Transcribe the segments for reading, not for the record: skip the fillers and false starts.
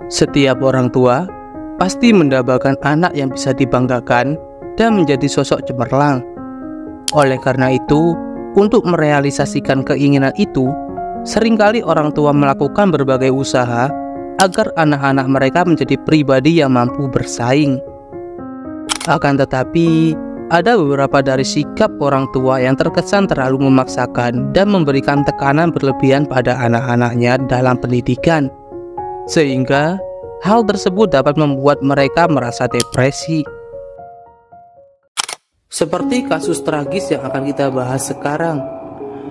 Setiap orang tua pasti mendambakan anak yang bisa dibanggakan dan menjadi sosok cemerlang. Oleh karena itu, untuk merealisasikan keinginan itu, seringkali orang tua melakukan berbagai usaha agar anak-anak mereka menjadi pribadi yang mampu bersaing. Akan tetapi, ada beberapa dari sikap orang tua yang terkesan terlalu memaksakan dan memberikan tekanan berlebihan pada anak-anaknya dalam pendidikan, sehingga hal tersebut dapat membuat mereka merasa depresi. Seperti kasus tragis yang akan kita bahas sekarang,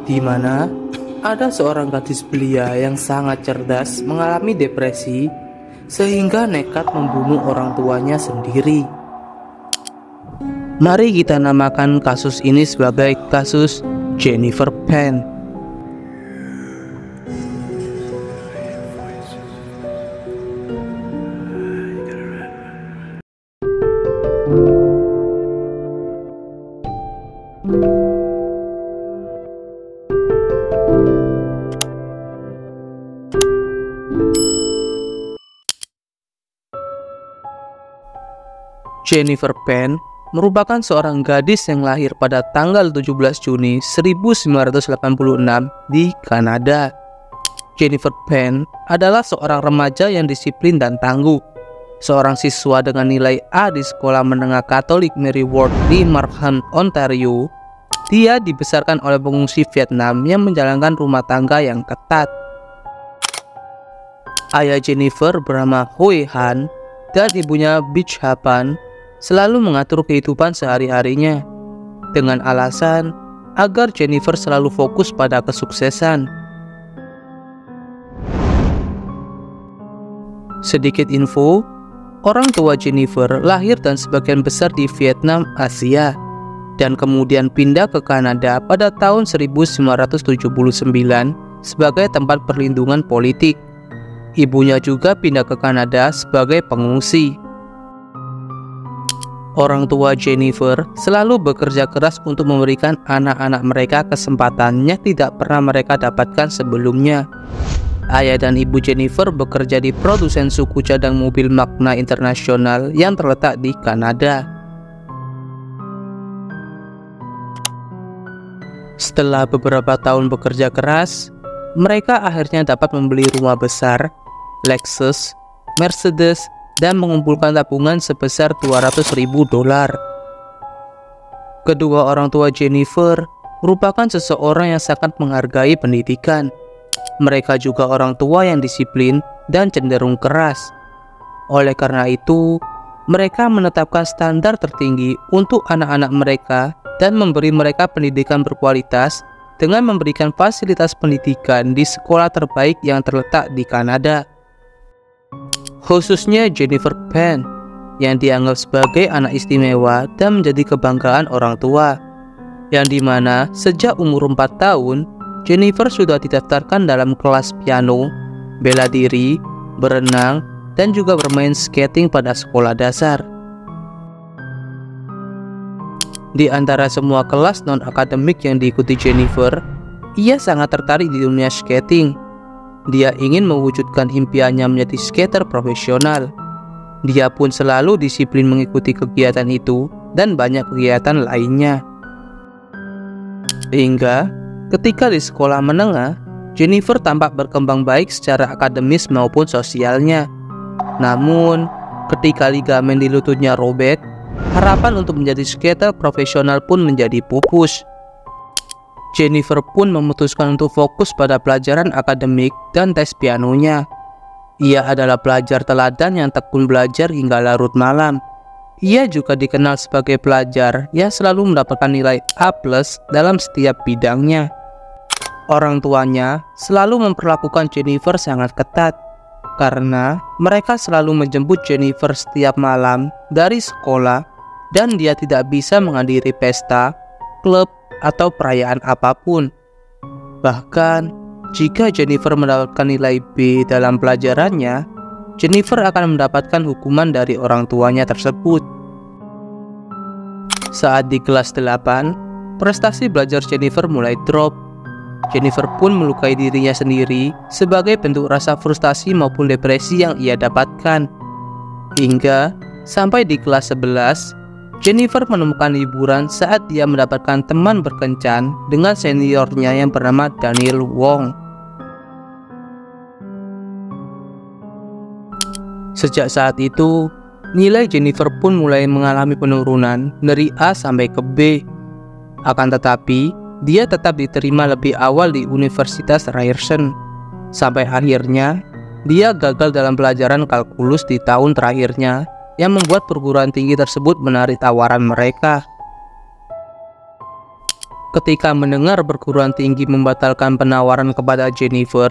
di mana ada seorang gadis belia yang sangat cerdas mengalami depresi sehingga nekat membunuh orang tuanya sendiri. Mari kita namakan kasus ini sebagai kasus Jennifer Penn. Jennifer Penn merupakan seorang gadis yang lahir pada tanggal 17 Juni 1986 di Kanada. Jennifer Penn adalah seorang remaja yang disiplin dan tangguh, seorang siswa dengan nilai A di sekolah menengah Katolik Mary Ward di Markham, Ontario. Dia dibesarkan oleh pengungsi Vietnam yang menjalankan rumah tangga yang ketat. Ayah Jennifer bernama Huy Han dan ibunya Bich Hapan selalu mengatur kehidupan sehari-harinya dengan alasan agar Jennifer selalu fokus pada kesuksesan. Sedikit info, orang tua Jennifer lahir dan sebagian besar di Vietnam, Asia, dan kemudian pindah ke Kanada pada tahun 1979 sebagai tempat perlindungan politik. Ibunya juga pindah ke Kanada sebagai pengungsi. Orang tua Jennifer selalu bekerja keras untuk memberikan anak-anak mereka kesempatan yang tidak pernah mereka dapatkan sebelumnya. Ayah dan ibu Jennifer bekerja di produsen suku cadang mobil Magna Internasional yang terletak di Kanada. Setelah beberapa tahun bekerja keras, mereka akhirnya dapat membeli rumah besar, Lexus, Mercedes, dan mengumpulkan tabungan sebesar $200.000. Kedua orang tua Jennifer merupakan seseorang yang sangat menghargai pendidikan. Mereka juga orang tua yang disiplin dan cenderung keras. Oleh karena itu, mereka menetapkan standar tertinggi untuk anak-anak mereka dan memberi mereka pendidikan berkualitas dengan memberikan fasilitas pendidikan di sekolah terbaik yang terletak di Kanada. Khususnya Jennifer Penn, yang dianggap sebagai anak istimewa dan menjadi kebanggaan orang tua, yang dimana sejak umur 4 tahun, Jennifer sudah didaftarkan dalam kelas piano, bela diri, berenang, dan juga bermain skating pada sekolah dasar. Di antara semua kelas non-akademik yang diikuti Jennifer, ia sangat tertarik di dunia skating. Dia ingin mewujudkan impiannya menjadi skater profesional. Dia pun selalu disiplin mengikuti kegiatan itu dan banyak kegiatan lainnya. Hingga ketika di sekolah menengah, Jennifer tampak berkembang baik secara akademis maupun sosialnya. Namun, ketika ligamen di lututnya robek, harapan untuk menjadi skater profesional pun menjadi pupus. Jennifer pun memutuskan untuk fokus pada pelajaran akademik dan tes pianonya. Ia adalah pelajar teladan yang tekun belajar hingga larut malam. Ia juga dikenal sebagai pelajar yang selalu mendapatkan nilai A+ dalam setiap bidangnya. Orang tuanya selalu memperlakukan Jennifer sangat ketat, karena mereka selalu menjemput Jennifer setiap malam dari sekolah dan dia tidak bisa menghadiri pesta, klub, atau perayaan apapun. Bahkan, jika Jennifer mendapatkan nilai B dalam pelajarannya, Jennifer akan mendapatkan hukuman dari orang tuanya tersebut. Saat di kelas 8, prestasi belajar Jennifer mulai drop. Jennifer pun melukai dirinya sendiri sebagai bentuk rasa frustasi maupun depresi yang ia dapatkan. Hingga sampai di kelas 11, Jennifer menemukan hiburan saat dia mendapatkan teman berkencan dengan seniornya yang bernama Daniel Wong. Sejak saat itu, nilai Jennifer pun mulai mengalami penurunan dari A sampai ke B. Akan tetapi, dia tetap diterima lebih awal di Universitas Ryerson. Sampai akhirnya, dia gagal dalam pelajaran kalkulus di tahun terakhirnya, yang membuat perguruan tinggi tersebut menarik tawaran mereka. Ketika mendengar perguruan tinggi membatalkan penawaran kepada Jennifer,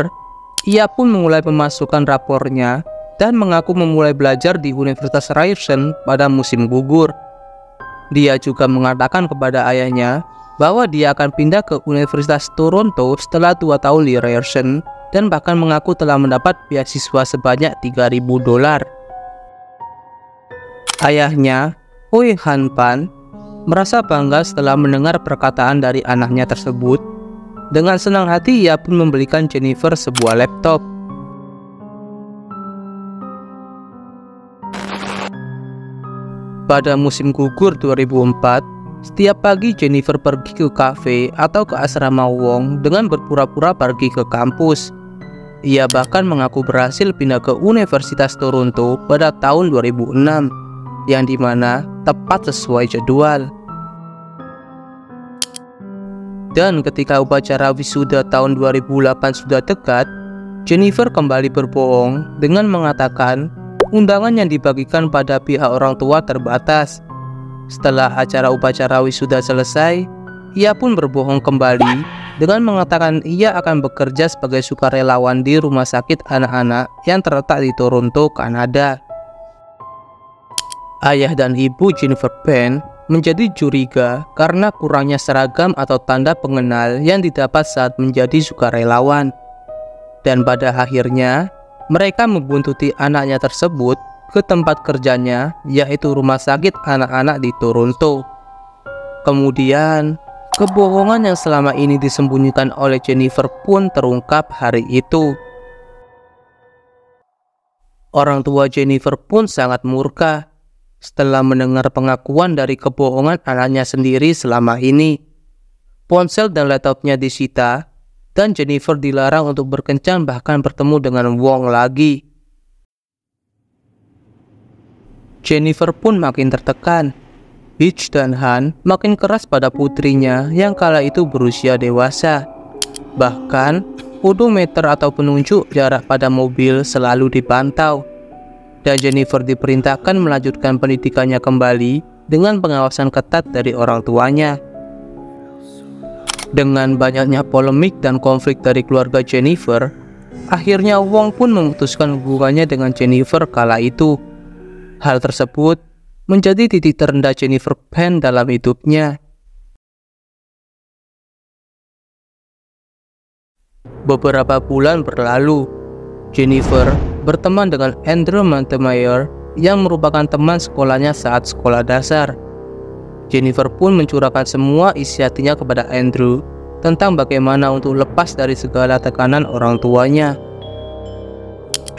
ia pun memulai memasukkan rapornya dan mengaku memulai belajar di Universitas Ryerson pada musim gugur. Dia juga mengatakan kepada ayahnya bahwa dia akan pindah ke Universitas Toronto setelah 2 tahun di Ryerson, dan bahkan mengaku telah mendapat beasiswa sebanyak $3.000. Ayahnya, Hui Han Pan, merasa bangga setelah mendengar perkataan dari anaknya tersebut. Dengan senang hati ia pun membelikan Jennifer sebuah laptop. Pada musim gugur 2004, setiap pagi Jennifer pergi ke kafe atau ke asrama Wong dengan berpura-pura pergi ke kampus. Ia bahkan mengaku berhasil pindah ke Universitas Toronto pada tahun 2006, yang dimana tepat sesuai jadwal. Dan ketika upacara wisuda tahun 2008 sudah dekat, Jennifer kembali berbohong dengan mengatakan undangan yang dibagikan pada pihak orang tua terbatas. Setelah acara upacara wisuda selesai, ia pun berbohong kembali dengan mengatakan ia akan bekerja sebagai sukarelawan di rumah sakit anak-anak yang terletak di Toronto, Kanada. Ayah dan ibu Jennifer Pan menjadi curiga karena kurangnya seragam atau tanda pengenal yang didapat saat menjadi sukarelawan. Dan pada akhirnya, mereka membuntuti anaknya tersebut ke tempat kerjanya, yaitu rumah sakit anak-anak di Toronto. Kemudian, kebohongan yang selama ini disembunyikan oleh Jennifer pun terungkap hari itu. Orang tua Jennifer pun sangat murka setelah mendengar pengakuan dari kebohongan anaknya sendiri selama ini. Ponsel dan laptopnya disita, dan Jennifer dilarang untuk berkencan bahkan bertemu dengan Wong lagi. Jennifer pun makin tertekan. Hitch dan Han makin keras pada putrinya yang kala itu berusia dewasa. Bahkan, odometer atau penunjuk jarak pada mobil selalu dipantau. Dan Jennifer diperintahkan melanjutkan pendidikannya kembali dengan pengawasan ketat dari orang tuanya. Dengan banyaknya polemik dan konflik dari keluarga Jennifer, akhirnya Wong pun memutuskan hubungannya dengan Jennifer kala itu. Hal tersebut menjadi titik terendah Jennifer Pan dalam hidupnya. Beberapa bulan berlalu, Jennifer berteman dengan Andrew Montemeyer yang merupakan teman sekolahnya saat sekolah dasar. Jennifer pun mencurahkan semua isi hatinya kepada Andrew tentang bagaimana untuk lepas dari segala tekanan orang tuanya.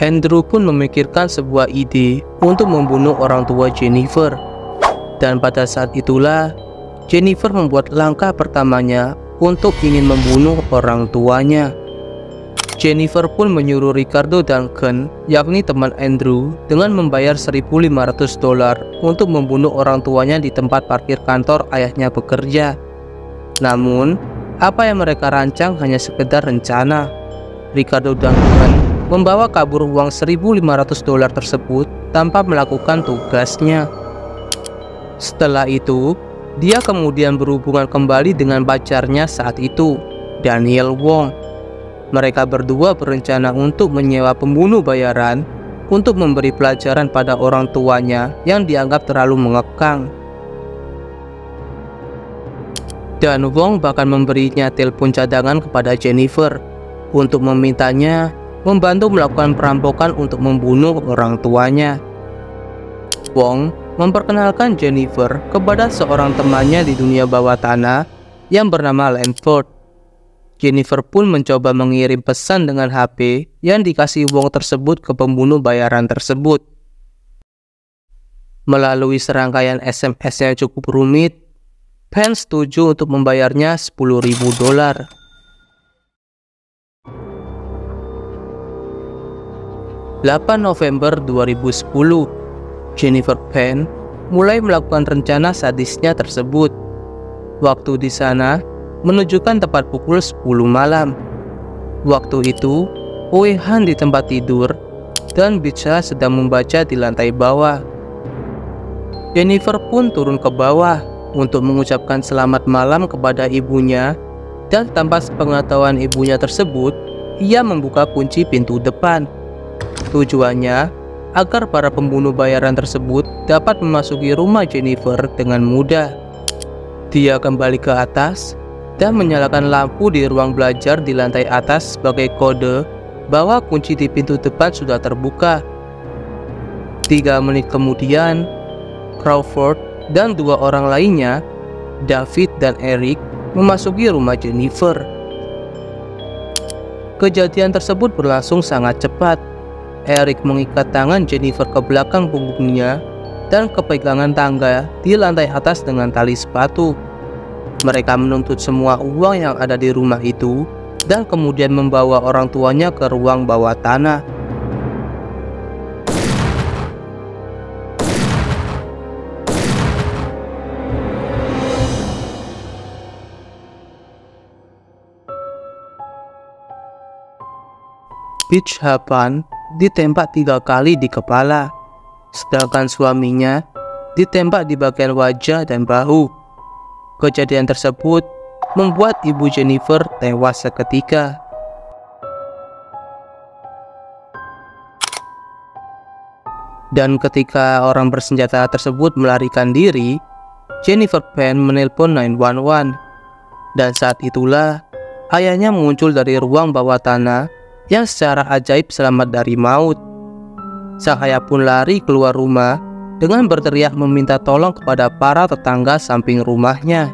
Andrew pun memikirkan sebuah ide untuk membunuh orang tua Jennifer. Dan pada saat itulah, Jennifer membuat langkah pertamanya untuk ingin membunuh orang tuanya. Jennifer pun menyuruh Ricardo Duncan, yakni teman Andrew, dengan membayar $1.500 untuk membunuh orang tuanya di tempat parkir kantor ayahnya bekerja. Namun, apa yang mereka rancang hanya sekedar rencana. Ricardo Duncan membawa kabur uang $1.500 tersebut tanpa melakukan tugasnya. Setelah itu, dia kemudian berhubungan kembali dengan pacarnya saat itu, Daniel Wong. Mereka berdua berencana untuk menyewa pembunuh bayaran untuk memberi pelajaran pada orang tuanya yang dianggap terlalu mengekang. Dan Wong bahkan memberinya telepon cadangan kepada Jennifer untuk memintanya membantu melakukan perampokan untuk membunuh orang tuanya. Wong memperkenalkan Jennifer kepada seorang temannya di dunia bawah tanah yang bernama Lanford. Jennifer pun mencoba mengirim pesan dengan HP yang dikasih Wong tersebut ke pembunuh bayaran tersebut. Melalui serangkaian SMS yang cukup rumit, Penn setuju untuk membayarnya $10.000. 8 November 2010, Jennifer Penn mulai melakukan rencana sadisnya tersebut. Waktu di sana menunjukkan tepat pukul 10 malam. Waktu itu, Hui Han di tempat tidur dan Bicha sedang membaca di lantai bawah. Jennifer pun turun ke bawah untuk mengucapkan selamat malam kepada ibunya, dan tanpa sepengetahuan ibunya tersebut, ia membuka kunci pintu depan. Tujuannya agar para pembunuh bayaran tersebut dapat memasuki rumah Jennifer dengan mudah. Dia kembali ke atas dan menyalakan lampu di ruang belajar di lantai atas sebagai kode bahwa kunci di pintu depan sudah terbuka. 3 menit kemudian, Crawford dan 2 orang lainnya, David dan Eric, memasuki rumah Jennifer. Kejadian tersebut berlangsung sangat cepat. Eric mengikat tangan Jennifer ke belakang punggungnya dan kepegangan tangga di lantai atas dengan tali sepatu. Mereka menuntut semua uang yang ada di rumah itu dan kemudian membawa orang tuanya ke ruang bawah tanah. Peach Hapan ditembak 3 kali di kepala, sedangkan suaminya ditembak di bagian wajah dan bahu. Kejadian tersebut membuat ibu Jennifer tewas seketika. Dan ketika orang bersenjata tersebut melarikan diri, Jennifer Penn menelpon 911. Dan saat itulah ayahnya muncul dari ruang bawah tanah yang secara ajaib selamat dari maut. Sang ayah pun lari keluar rumah dengan berteriak meminta tolong kepada para tetangga samping rumahnya.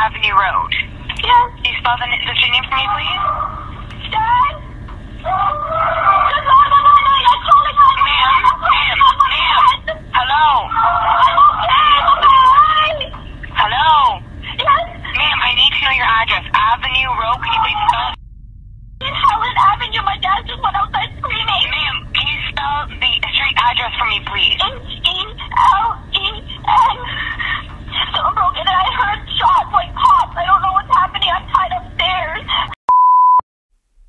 Avenue Road. Yes. Can you spell the name for me, please? Dad? I'm calling her. Ma'am. Hello. Hello. Yes. Ma'am, I need to know your address. Avenue Road. Can you please spell it? In Helen Avenue. My dad just went outside screaming. Ma'am, can you spell the street address for me, please? H-E-L-E-N. Someone broke in and I heard shots like pops. I don't know what's happening. I'm tied upstairs.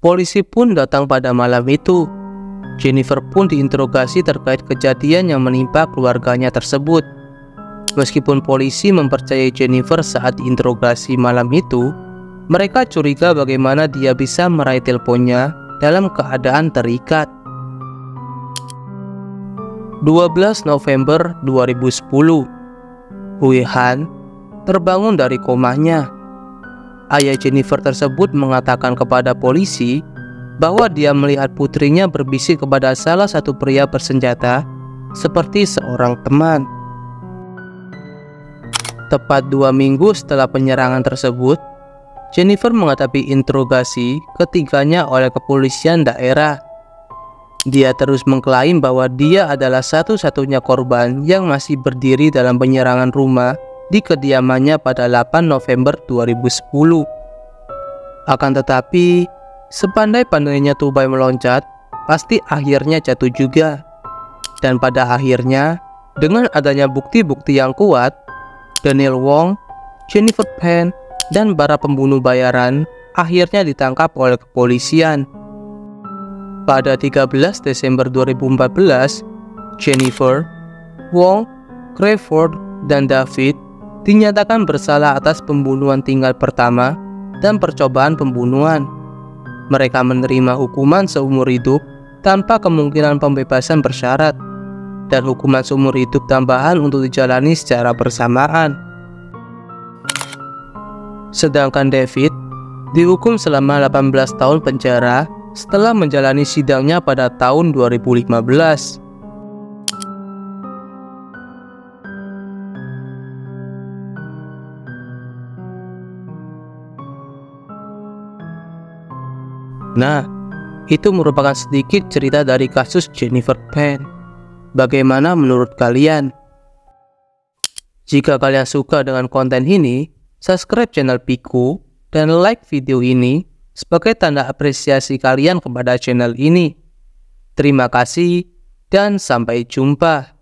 Polisi pun datang pada malam itu. Jennifer pun diinterogasi terkait kejadian yang menimpa keluarganya tersebut. Meskipun polisi mempercayai Jennifer saat diinterogasi malam itu, mereka curiga bagaimana dia bisa meraih teleponnya dalam keadaan terikat. 12 November 2010, Hui Han terbangun dari komanya. Ayah Jennifer tersebut mengatakan kepada polisi bahwa dia melihat putrinya berbisik kepada salah satu pria bersenjata seperti seorang teman. Tepat 2 minggu setelah penyerangan tersebut, Jennifer menghadapi interogasi ketiganya oleh kepolisian daerah. Dia terus mengklaim bahwa dia adalah satu-satunya korban yang masih berdiri dalam penyerangan rumah di kediamannya pada 8 November 2010. Akan tetapi, sepandai-pandainya tupai meloncat, pasti akhirnya jatuh juga. Dan pada akhirnya, dengan adanya bukti-bukti yang kuat, Daniel Wong, Jennifer Penn, dan para pembunuh bayaran akhirnya ditangkap oleh kepolisian. Pada 13 Desember 2014, Jennifer, Wong, Crawford, dan David dinyatakan bersalah atas pembunuhan tinggal pertama dan percobaan pembunuhan. Mereka menerima hukuman seumur hidup tanpa kemungkinan pembebasan bersyarat. dan hukuman seumur hidup tambahan untuk dijalani secara bersamaan. Sedangkan David dihukum selama 18 tahun penjara setelah menjalani sidangnya pada tahun 2015. Nah, itu merupakan sedikit cerita dari kasus Jennifer Pan. Bagaimana menurut kalian? Jika kalian suka dengan konten ini, subscribe channel Piku dan like video ini sebagai tanda apresiasi kalian kepada channel ini. Terima kasih dan sampai jumpa.